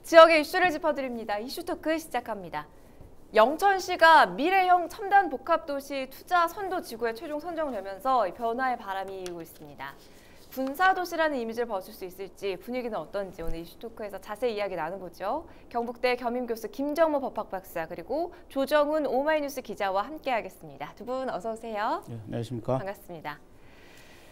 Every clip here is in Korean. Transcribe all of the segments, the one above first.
지역의 이슈를 짚어드립니다. 이슈토크 시작합니다. 영천시가 미래형 첨단 복합도시 투자 선도지구에 최종 선정되면서 변화의 바람이 일고 있습니다. 군사도시라는 이미지를 벗을 수 있을지 분위기는 어떤지 오늘 이슈토크에서 자세히 이야기 나눠보죠. 경북대 겸임교수 김정모 법학박사 그리고 조정훈 오마이뉴스 기자와 함께하겠습니다. 두 분 어서 오세요. 네, 안녕하십니까. 반갑습니다.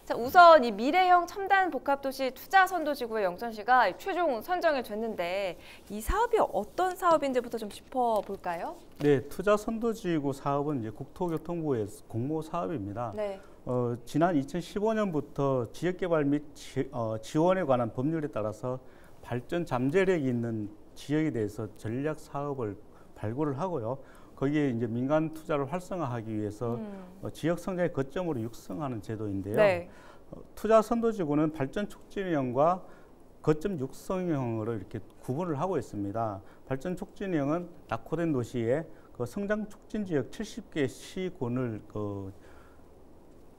자, 우선 이 미래형 첨단 복합도시 투자 선도지구의 영천시가 최종 선정이 됐는데 이 사업이 어떤 사업인지부터 좀 짚어볼까요? 네, 투자 선도지구 사업은 이제 국토교통부의 공모 사업입니다. 네. 지난 2015년부터 지역개발 및 지원에 관한 법률에 따라서 발전 잠재력이 있는 지역에 대해서 전략 사업을 발굴을 하고요. 거기에 이제 민간 투자를 활성화하기 위해서 지역 성장의 거점으로 육성하는 제도인데요. 네. 투자 선도지구는 발전 촉진형과 거점 육성형으로 이렇게 구분을 하고 있습니다. 발전 촉진형은 낙후된 도시에 그 성장 촉진 지역 70개 시군을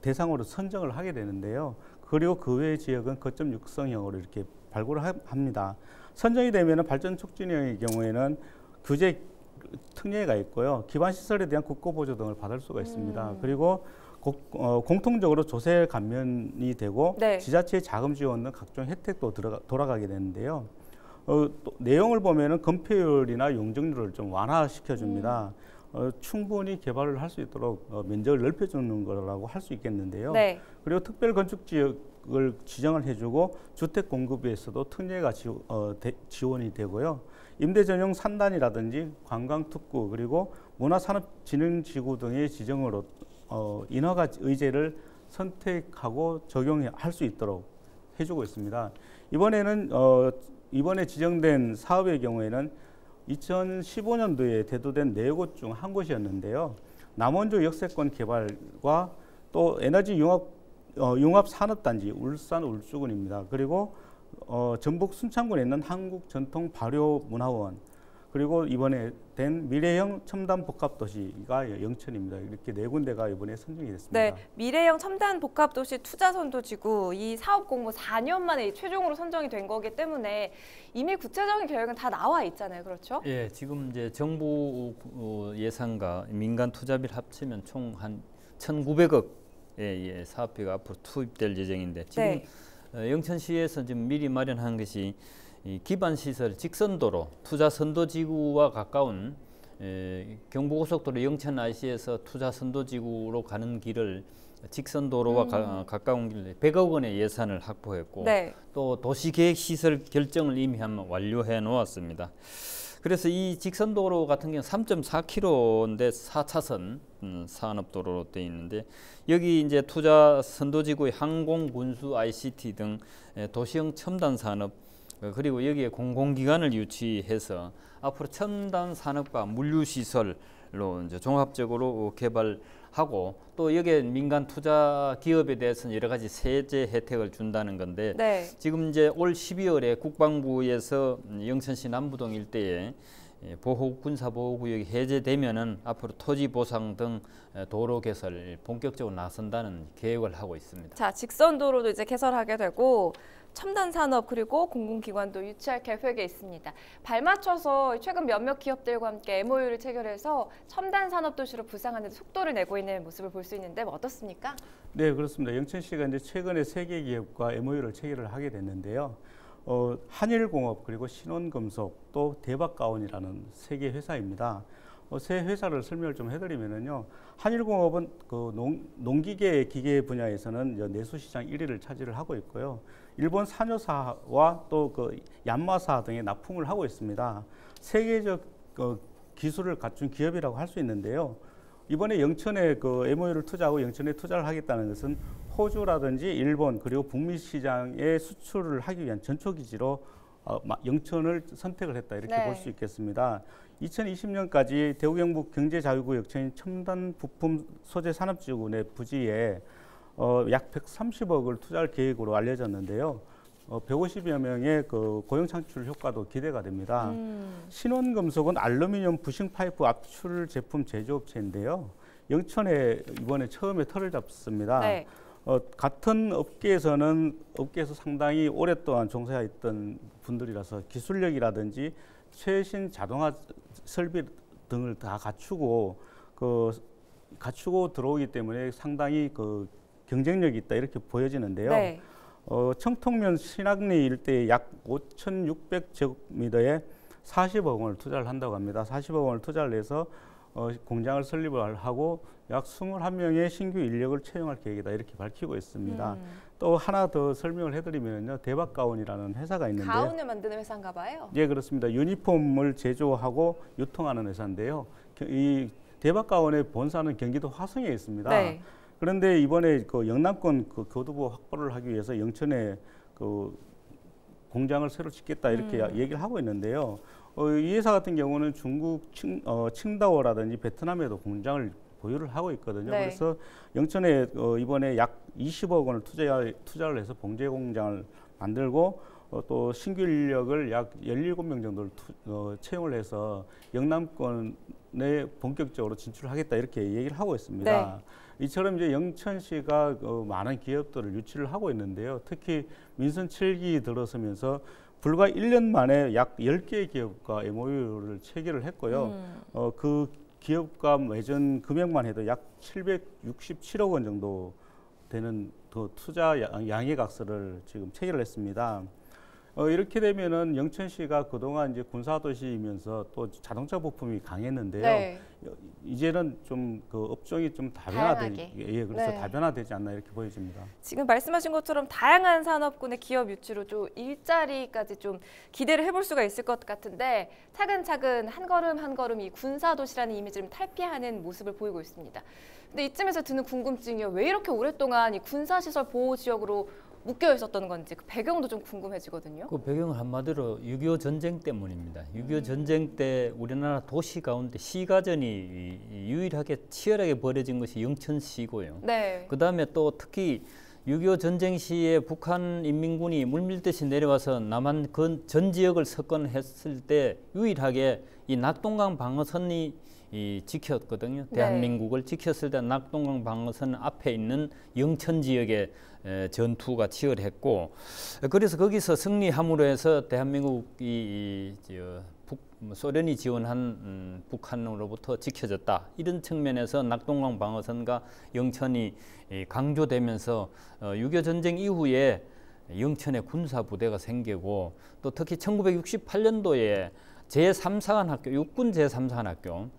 대상으로 선정을 하게 되는데요. 그리고 그 외의 지역은 거점 육성형으로 이렇게 발굴을 합니다. 선정이 되면 발전 촉진형의 경우에는 규제 특례가 있고요. 기반 시설에 대한 국고 보조 등을 받을 수가 있습니다. 그리고 공통적으로 조세 감면이 되고 네. 지자체 자금 지원 등 각종 혜택도 돌아가게 되는데요. 또 내용을 보면은 건폐율이나 용적률을 좀 완화시켜 줍니다. 충분히 개발을 할 수 있도록 면적을 넓혀주는 거라고 할 수 있겠는데요. 네. 그리고 특별 건축 지역을 지정을 해주고 주택 공급에서도 특례가 지원이 되고요. 임대 전용 산단이라든지 관광 특구 그리고 문화산업진흥지구 등의 지정으로 인허가 의제를 선택하고 적용할 수 있도록 해주고 있습니다. 이번에 지정된 사업의 경우에는 2015년도에 대도된 4곳 중 한 곳이었는데요. 남원주 역세권 개발과 또 에너지 융합 산업단지 울산 울주군입니다. 그리고 전북 순창군에 있는 한국전통발효문화원 그리고 이번에 된 미래형 첨단 복합도시가 영천입니다. 이렇게 4군데가 이번에 선정이 됐습니다. 네, 미래형 첨단 복합도시 투자 선도지구 이 사업 공모 4년 만에 최종으로 선정이 된 거기 때문에 이미 구체적인 계획은 다 나와 있잖아요, 그렇죠? 예, 지금 이제 정부 예산과 민간 투자비를 합치면 총 한 1,900억의 사업비가 앞으로 투입될 예정인데 지금 네. 영천시에서 지금 미리 마련한 것이 이 기반 시설 직선도로 투자 선도지구와 가까운 경부고속도로 영천 IC에서 투자 선도지구로 가는 길을 직선도로와 가까운 길에 100억 원의 예산을 확보했고 네. 또 도시계획시설 결정을 이미 한번 완료해 놓았습니다. 그래서 이 직선도로 같은 경우는 3.4km인데 4차선 산업도로로 되어 있는데 여기 이제 투자 선도지구의 항공, 군수, ICT 등 도시형 첨단 산업 그리고 여기에 공공기관을 유치해서 앞으로 첨단 산업과 물류시설로 이제 종합적으로 개발하고 또 여기에 민간 투자 기업에 대해서는 여러 가지 세제 혜택을 준다는 건데 네. 지금 이제 올 12월에 국방부에서 영천시 남부동 일대에 군사보호구역이 해제되면은 앞으로 토지 보상 등 도로 개설 본격적으로 나선다는 계획을 하고 있습니다. 자, 직선도로도 이제 개설하게 되고 첨단 산업 그리고 공공기관도 유치할 계획에 있습니다. 발맞춰서 최근 몇몇 기업들과 함께 MOU를 체결해서 첨단 산업 도시로 부상하는 데 속도를 내고 있는 모습을 볼 수 있는데 어떻습니까? 네, 그렇습니다. 영천시가 이제 최근에 3개 기업과 MOU를 체결을 하게 됐는데요. 한일공업 그리고 신원금속 또 대박가온이라는 3개 회사입니다. 세 회사를 설명을 좀 해드리면요. 한일공업은 그 농기계 기계 분야에서는 내수시장 1위를 차지를 하고 있고요. 일본 산요사와 또 그 얀마사 등에 납품을 하고 있습니다. 세계적 기술을 갖춘 기업이라고 할 수 있는데요. 이번에 영천에 그 MOU를 투자하고 영천에 투자를 하겠다는 것은 호주라든지 일본 그리고 북미 시장에 수출을 하기 위한 전초기지로 영천을 선택을 했다 이렇게 네. 볼 수 있겠습니다. 2020년까지 대구경북 경제자유구역청인 첨단 부품 소재 산업지구 내 부지에 약 130억을 투자할 계획으로 알려졌는데요. 150여 명의 그 고용 창출 효과도 기대가 됩니다. 신원금속은 알루미늄 부싱 파이프 압출 제품 제조업체인데요. 영천에 이번에 처음에 터를 잡습니다. 네. 같은 업계에서 상당히 오랫동안 종사했던 분들이라서 기술력이라든지 최신 자동화 설비 등을 다 갖추고 들어오기 때문에 상당히 경쟁력이 있다 이렇게 보여지는데요. 네. 청통면 신학리 일대에 약 5,600제곱미터에 40억 원을 투자를 한다고 합니다. 40억 원을 투자를 해서 공장을 설립을 하고 약 21명의 신규 인력을 채용할 계획이다 이렇게 밝히고 있습니다. 또 하나 더 설명을 해드리면요, 대박가온이라는 회사가 있는데요. 가운을 만드는 회사인가 봐요. 예, 그렇습니다. 유니폼을 제조하고 유통하는 회사인데요. 이 대박가온의 본사는 경기도 화성에 있습니다. 네. 그런데 이번에 영남권 교두보 확보를 하기 위해서 영천에 공장을 새로 짓겠다 이렇게 얘기를 하고 있는데요. 이 회사 같은 경우는 중국 칭다오라든지 베트남에도 공장을 보유를 하고 있거든요. 네. 그래서 영천에 이번에 약 20억 원을 투자를 해서 봉제 공장을 만들고 또 신규 인력을 약 17명 정도를 채용을 해서 영남권에 본격적으로 진출하겠다 이렇게 얘기를 하고 있습니다. 네. 이처럼 이제 영천시가 많은 기업들을 유치를 하고 있는데요. 특히 민선 7기 들어서면서 불과 1년 만에 약 10개의 기업과 MOU를 체결을 했고요. 그 기업과 매전 금액만 해도 약 767억 원 정도 되는 투자 양해각서를 지금 체결을 했습니다. 이렇게 되면은 영천시가 그동안 이제 군사도시이면서 또 자동차 부품이 강했는데요. 네. 이제는 좀 업종이 좀 다양하게. 그래서 네. 다변화되지 않나 이렇게 보여집니다. 지금 말씀하신 것처럼 다양한 산업군의 기업 유치로 좀 일자리까지 좀 기대를 해볼 수가 있을 것 같은데 차근차근 한 걸음 한 걸음 이 군사도시라는 이미지를 탈피하는 모습을 보이고 있습니다. 근데 이쯤에서 드는 궁금증이요. 왜 이렇게 오랫동안 이 군사시설 보호지역으로 묶여 있었던 건지 그 배경도 좀 궁금해지거든요. 그 배경은 한마디로 6.25 전쟁 때문입니다. 6.25 전쟁 때 우리나라 도시 가운데 시가전이 유일하게 치열하게 벌어진 것이 영천시고요. 네. 그다음에 또 특히 6.25 전쟁 시에 북한 인민군이 물밀듯이 내려와서 남한 전 지역을 석권했을 때 유일하게 이 낙동강 방어선이 지켰거든요. 네. 대한민국을 지켰을 때 낙동강 방어선 앞에 있는 영천 지역의 전투가 치열했고, 그래서 거기서 승리함으로 해서 대한민국이 소련이 지원한 북한으로부터 지켜졌다. 이런 측면에서 낙동강 방어선과 영천이 강조되면서 6.25 전쟁 이후에 영천에 군사부대가 생기고 또 특히 1968년도에 제3사관학교, 육군 제3사관학교,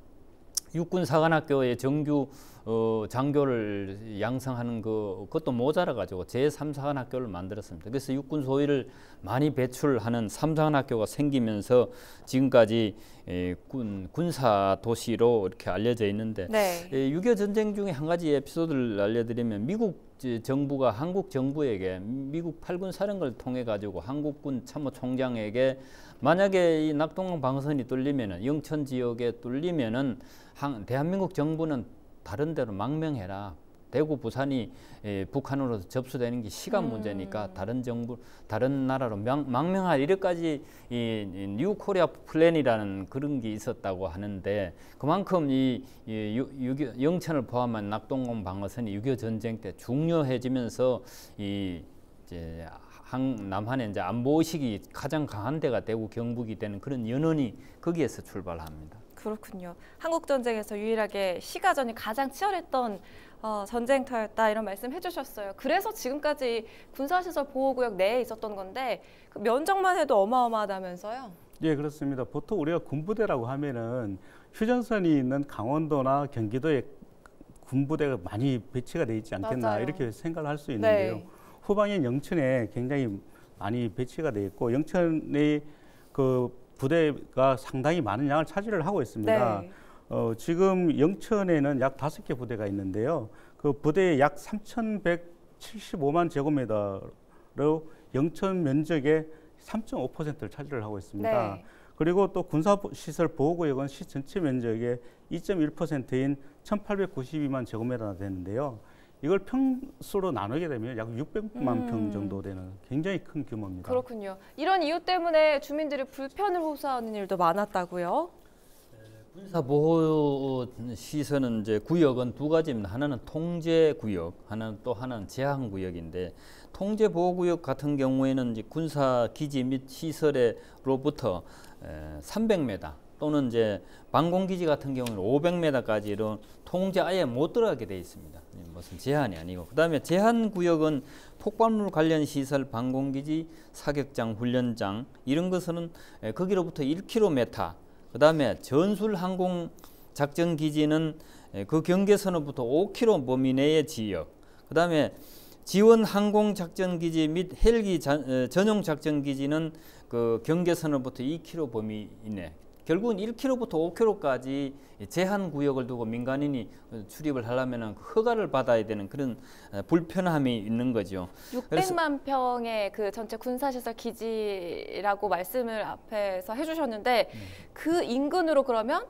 육군사관학교의 정규 장교를 양성하는 그것도 모자라가지고 제3사관학교를 만들었습니다. 그래서 육군 소위를 많이 배출하는 3사관학교가 생기면서 지금까지 군사 도시로 이렇게 알려져 있는데, 네. 6.25 전쟁 중에 한 가지 에피소드를 알려드리면 미국 정부가 한국 정부에게 미국 8군 사령관을 통해 가지고 한국군 참모총장에게 만약에 이 낙동강 방어선이 뚫리면은 영천 지역에 뚫리면은 대한민국 정부는 다른 데로 망명해라. 대구, 부산이 북한으로 접수되는 게 시간 문제니까 다른 나라로 망명할 이렇게까지 뉴 코리아 플랜이라는 그런 게 있었다고 하는데, 그만큼 영천을 포함한 낙동강 방어선이 6.25 전쟁 때 중요해지면서 이제 남한의 이제 안보 의식이 가장 강한 데가 대구 경북이 되는 그런 연원이 거기에서 출발합니다. 그렇군요. 한국 전쟁에서 유일하게 시가전이 가장 치열했던 전쟁터였다 이런 말씀 해주셨어요. 그래서 지금까지 군사시설 보호구역 내에 있었던 건데 그 면적만 해도 어마어마하다면서요? 예, 그렇습니다. 보통 우리가 군부대라고 하면은 휴전선이 있는 강원도나 경기도에 군부대가 많이 배치가 돼 있지 않겠나 맞아요. 이렇게 생각을 할 수 있는데요. 네. 후방인 영천에 굉장히 많이 배치가 돼 있고 영천의 부대가 상당히 많은 양을 차지를 하고 있습니다. 네. 지금 영천에는 약 5개 부대가 있는데요. 그 부대의 약 3,175만 제곱미터로 영천 면적의 3.5%를 차지를 하고 있습니다. 네. 그리고 또 군사시설 보호구역은 시 전체 면적의 2.1%인 1,892만 제곱미터나 되는데요. 이걸 평수로 나누게 되면 약 600만 평 정도 되는 굉장히 큰 규모입니다. 그렇군요. 이런 이유 때문에 주민들이 불편을 호소하는 일도 많았다고요? 군사 보호 시설은 이제 구역은 두 가지입니다. 하나는 통제 구역, 하나는 제한 구역인데, 통제 보호 구역 같은 경우에는 이제 군사 기지 및 시설로부터 300m 또는 이제 방공 기지 같은 경우는 500m까지 이런 통제 아예 못 들어가게 돼 있습니다. 무슨 제한이 아니고. 그다음에 제한 구역은 폭발물 관련 시설, 방공 기지, 사격장, 훈련장 이런 것은 거기로부터 1km. 그다음에 전술 항공 작전 기지는 그 경계선으로부터 5km 범위 내의 지역. 그다음에 지원 항공 작전 기지 및 헬기 전용 작전 기지는 그 경계선으로부터 2km 범위 이내. 결국은 1km부터 5km까지 제한 구역을 두고 민간인이 출입을 하려면 허가를 받아야 되는 그런 불편함이 있는 거죠. 600만 평의 그 전체 군사시설 기지라고 말씀을 앞에서 해주셨는데 그 인근으로 그러면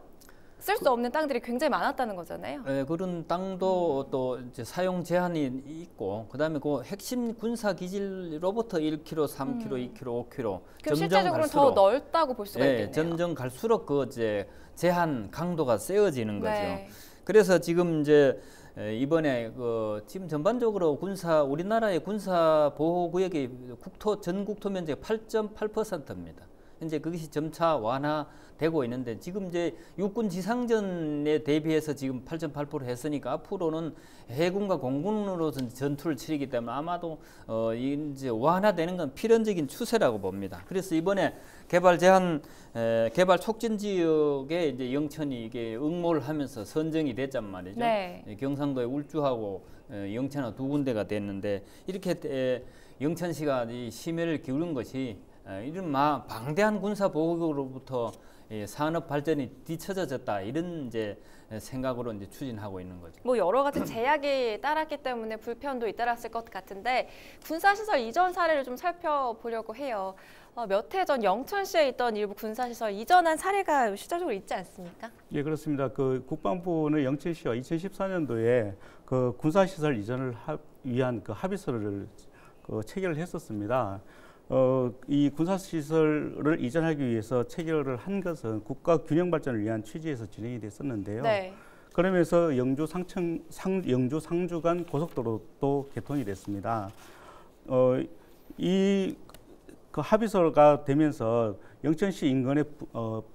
쓸 수 없는 땅들이 굉장히 많았다는 거잖아요. 네, 그런 땅도 또 이제 사용 제한이 있고, 그다음에 그 핵심 군사 기지로부터 1km, 3km, 2km, 5km 그럼 실제적으로는 더 넓다고 볼 수가 있겠네요. 점점 갈수록 그 이제 제한 강도가 세워지는 거죠. 네. 그래서 지금 이제 이번에 지금 전반적으로 우리나라의 군사 보호 구역이 전 국토 면적 8.8%입니다. 현재 그것이 점차 완화되고 있는데, 지금 이제 육군 지상전에 대비해서 지금 8.8% 했으니까 앞으로는 해군과 공군으로 전투를 치르기 때문에 아마도 이제 완화되는 건 필연적인 추세라고 봅니다. 그래서 이번에 개발 촉진 지역에 이제 영천이 이게 응모를 하면서 선정이 됐단 말이죠. 네. 경상도에 울주하고 영천하고 두 군데가 됐는데, 이렇게 영천시가 이 심혈을 기울인 것이 이런 방대한 군사 보호구역으로부터 산업 발전이 뒤처졌다, 이런 이제 생각으로 이제 추진하고 있는 거죠. 뭐 여러 가지 제약이 따랐기 때문에 불편도 잇따랐을 것 같은데, 군사시설 이전 사례를 좀 살펴보려고 해요. 몇 해 전 영천시에 있던 일부 군사시설 이전한 사례가 실질적으로 있지 않습니까? 예, 그렇습니다. 그 국방부는 영천시와 2014년도에 그 군사시설 이전을 위한 그 합의서를 체결을 했었습니다. 이 군사시설을 이전하기 위해서 체결을 한 것은 국가 균형 발전을 위한 취지에서 진행이 됐었는데요. 네. 그러면서 영주 상주 간 고속도로도 개통이 됐습니다. 그 합의서가 되면서 영천시 인근의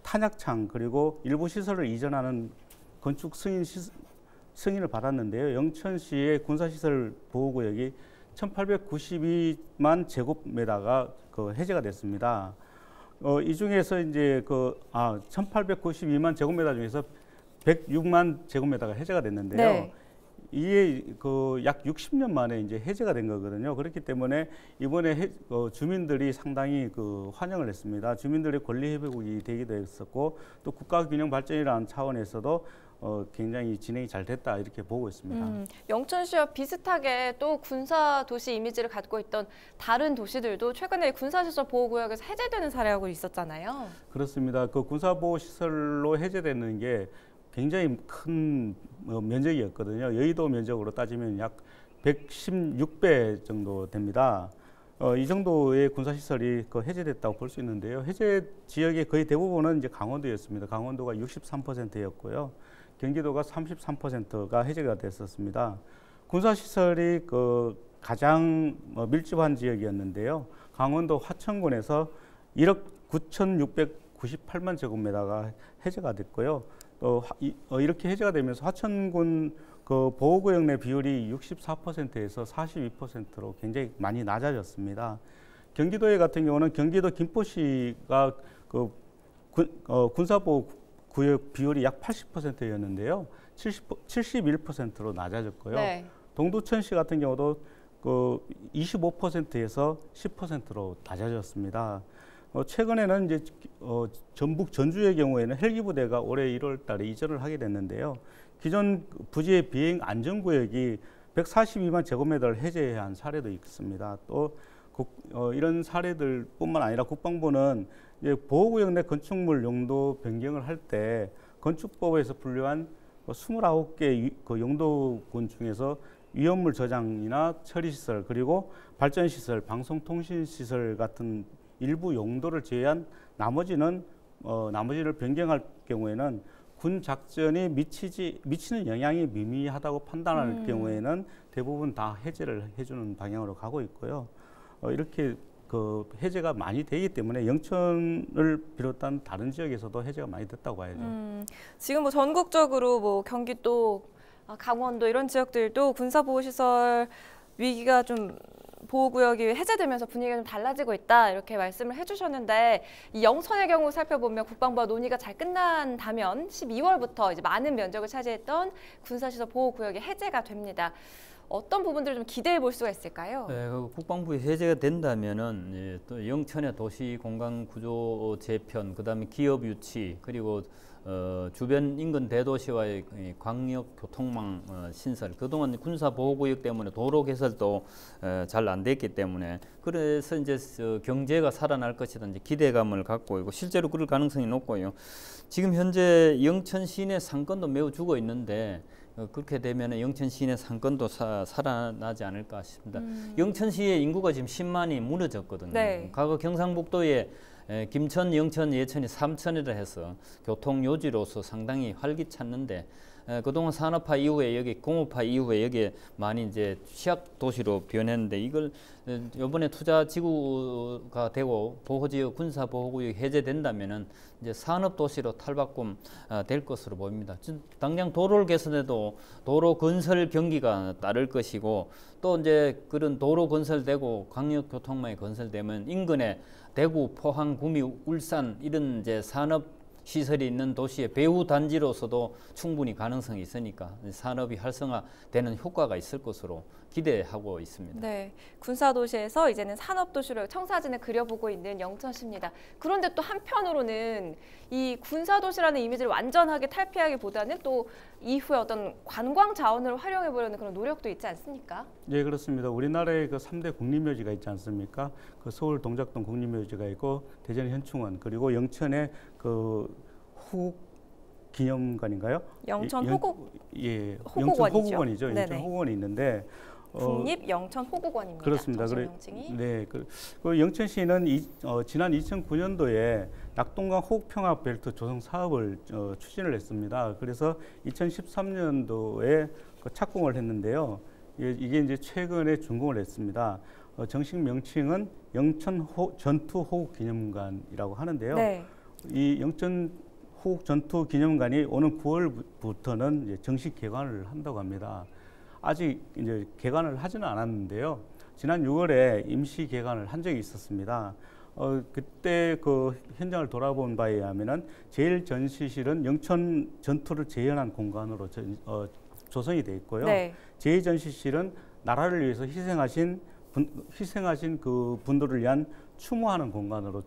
탄약창 그리고 일부 시설을 이전하는 건축 승인을 받았는데요. 영천시의 군사시설 보호구역이 1,892만 제곱미터가 해제가 됐습니다. 이 중에서 이제 1,892만 제곱미터 중에서 106만 제곱미터가 해제가 됐는데요. 네. 이게 약 60년 만에 이제 해제가 된 거거든요. 그렇기 때문에 이번에 주민들이 상당히 환영을 했습니다. 주민들의 권리 회복이 되기도 했었고, 또 국가 균형 발전이라는 차원에서도 굉장히 진행이 잘 됐다, 이렇게 보고 있습니다. 영천시와 비슷하게 또 군사 도시 이미지를 갖고 있던 다른 도시들도 최근에 군사시설 보호구역에서 해제되는 사례가 있었잖아요. 그렇습니다. 그 군사보호시설로 해제되는 게 굉장히 큰 면적이었거든요. 여의도 면적으로 따지면 약 116배 정도 됩니다. 이 정도의 군사시설이 해제됐다고 볼 수 있는데요. 해제 지역의 거의 대부분은 이제 강원도였습니다. 강원도가 63%였고요. 경기도가 33%가 해제가 됐었습니다. 군사시설이 가장 밀집한 지역이었는데요. 강원도 화천군에서 1억 9,698만 제곱미터가 해제가 됐고요. 또 이렇게 해제가 되면서 화천군 보호구역 내 비율이 64%에서 42%로 굉장히 많이 낮아졌습니다. 경기도에 같은 경우는 경기도 김포시가 군사보호 구역 비율이 약 80%였는데요. 71%로 낮아졌고요. 네. 동두천시 같은 경우도 25%에서 10%로 낮아졌습니다. 최근에는 이제 전북 전주의 경우에는 헬기 부대가 올해 1월 달에 이전을 하게 됐는데요. 기존 부지의 비행 안전구역이 142만 제곱미터를 해제한 사례도 있습니다. 또 이런 사례들뿐만 아니라 국방부는 이제 보호구역 내 건축물 용도 변경을 할 때 건축법에서 분류한 29개 용도군 중에서 위험물 저장이나 처리시설, 그리고 발전시설, 방송통신시설 같은 일부 용도를 제외한 나머지를 변경할 경우에는 군 작전이 미치는 영향이 미미하다고 판단할 경우에는 대부분 다 해제를 해주는 방향으로 가고 있고요. 이렇게 그 해제가 많이 되기 때문에 영천을 비롯한 다른 지역에서도 해제가 많이 됐다고 봐야죠. 지금 뭐 전국적으로 뭐 경기도, 강원도 이런 지역들도 군사보호시설 위기가 좀 보호구역이 해제되면서 분위기가 좀 달라지고 있다 이렇게 말씀을 해주셨는데 이 영천의 경우 살펴보면 국방부와 논의가 잘 끝난다면 12월부터 이제 많은 면적을 차지했던 군사시설 보호구역이 해제가 됩니다. 어떤 부분들을 좀 기대해 볼 수가 있을까요? 네, 국방부에 해제가 된다면은 예, 또 영천의 도시 공간 구조 재편, 그다음에 기업 유치, 그리고 주변 인근 대도시와의 광역 교통망 신설, 그동안 군사 보호구역 때문에 도로 개설도 잘 안 됐기 때문에 그래서 이제 경제가 살아날 것이다 이제 기대감을 갖고 있고 실제로 그럴 가능성이 높고요. 지금 현재 영천 시내 상권도 매우 죽어 있는데. 그렇게 되면 영천 시내 상권도 살아나지 않을까 싶습니다. 영천시의 인구가 지금 10만이 무너졌거든요. 네. 과거 경상북도에 김천, 영천, 예천이 3천이라 해서 교통 요지로서 상당히 활기찼는데 그동안 산업화 이후에 여기 공업화 이후에 여기에 많이 이제 취약 도시로 변했는데 이걸 이번에 투자 지구가 되고 보호지역 군사 보호구역 해제된다면은 이제 산업 도시로 탈바꿈 될 것으로 보입니다. 당장 도로를 개선해도 도로 건설 경기가 따를 것이고 또 이제 그런 도로 건설되고 광역 교통망이 건설되면 인근에 대구, 포항, 구미, 울산 이런 이제 산업 시설이 있는 도시의 배후 단지로서도 충분히 가능성이 있으니까 산업이 활성화되는 효과가 있을 것으로 기대하고 있습니다. 네, 군사도시에서 이제는 산업도시로 청사진을 그려보고 있는 영천시입니다. 그런데 또 한편으로는 이 군사도시라는 이미지를 완전하게 탈피하기보다는 또 이후에 어떤 관광 자원을 활용해보려는 그런 노력도 있지 않습니까? 네, 그렇습니다. 우리나라에 그 3대 국립묘지가 있지 않습니까? 그 서울 동작동 국립묘지가 있고 대전 현충원 그리고 영천에 그 호국 기념관인가요? 영천 호국 예, 호국원이죠. 영천 호국원이죠. 영천 네네. 호국원이 있는데 국립 영천 호국원입니다. 그렇습니다. 명칭이. 네, 그 영천시는 지난 2009년도에 낙동강 호국평화벨트 조성 사업을 추진을 했습니다. 그래서 2013년도에 그 착공을 했는데요. 이게 이제 최근에 준공을 했습니다. 정식 명칭은 영천 전투 호국 기념관이라고 하는데요. 네. 이 영천 호국 전투 기념관이 오는 9월부터는 이제 정식 개관을 한다고 합니다. 아직 이제 개관을 하지는 않았는데요. 지난 6월에 임시 개관을 한 적이 있었습니다. 그때 그 현장을 돌아본 바에 의하면은 제일 전시실은 영천 전투를 재현한 공간으로 조성이 돼 있고요. 네. 제2 전시실은 나라를 위해서 희생하신 그 분들을 위한 추모하는 공간으로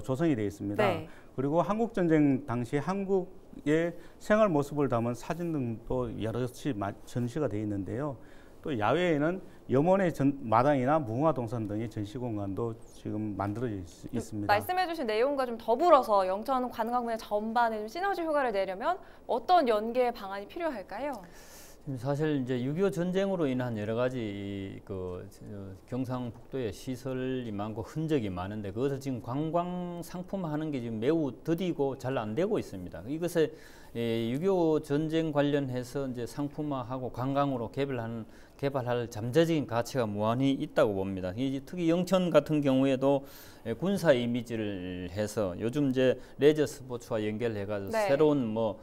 조성이 되어 있습니다. 네. 그리고 한국 전쟁 당시 한국의 생활 모습을 담은 사진 등도 여럿이 전시가 되어 있는데요. 또 야외에는 염원의 마당이나 무궁화동산 등의 전시 공간도 지금 만들어져 있습니다. 말씀해주신 내용과 좀 더불어서 영천 관광분야 전반에 좀 시너지 효과를 내려면 어떤 연계 방안이 필요할까요? 사실 이제 6.25 전쟁으로 인한 여러 가지 그 경상북도에 시설이 많고 흔적이 많은데 그것을 지금 관광 상품화하는 게 지금 매우 더디고 잘 안 되고 있습니다. 이것에 6.25 전쟁 관련해서 이제 상품화하고 관광으로 개발할 잠재적인 가치가 무한히 있다고 봅니다. 특히 영천 같은 경우에도 군사 이미지를 해서 요즘 이제 레저 스포츠와 연결해가지고 네. 새로운 뭐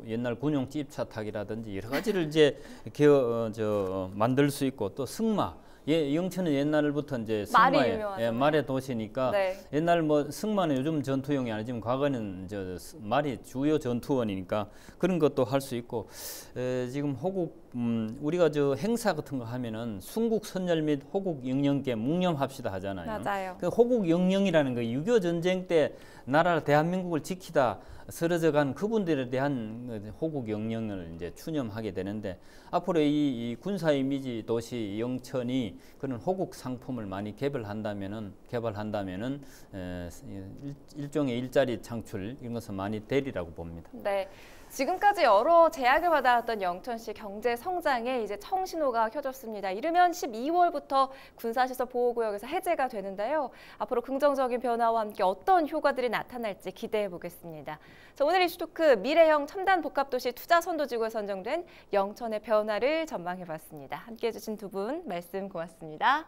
옛날 군용 찝차 타기라든지 여러 가지를 이제 만들 수 있고 또 승마. 영천은 옛날부터 이제 승마의 말의 도시니까 네. 옛날 뭐 승마는 요즘 전투용이 아니지만 과거는 말이 주요 전투원이니까 그런 것도 할 수 있고 지금 호국 우리가 행사 같은 거 하면은 순국 선열 및 호국 영령께 묵념합시다 하잖아요. 맞아요. 그 호국 영령이라는 거 6.25 전쟁 때 나라 대한민국을 지키다 쓰러져간 그분들에 대한 호국 영령을 이제 추념하게 되는데 앞으로 이 군사 이미지 도시 영천이 그런 호국 상품을 많이 개발한다면은 일종의 일자리 창출 이런 것은 많이 되리라고 봅니다. 네. 지금까지 여러 제약을 받아왔던 영천시 경제 성장에 이제 청신호가 켜졌습니다. 이르면 12월부터 군사시설 보호구역에서 해제가 되는데요. 앞으로 긍정적인 변화와 함께 어떤 효과들이 나타날지 기대해 보겠습니다. 자, 오늘 이슈토크 미래형 첨단 복합도시 투자 선도지구에 선정된 영천의 변화를 전망해 봤습니다. 함께해 주신 두 분 말씀 고맙습니다.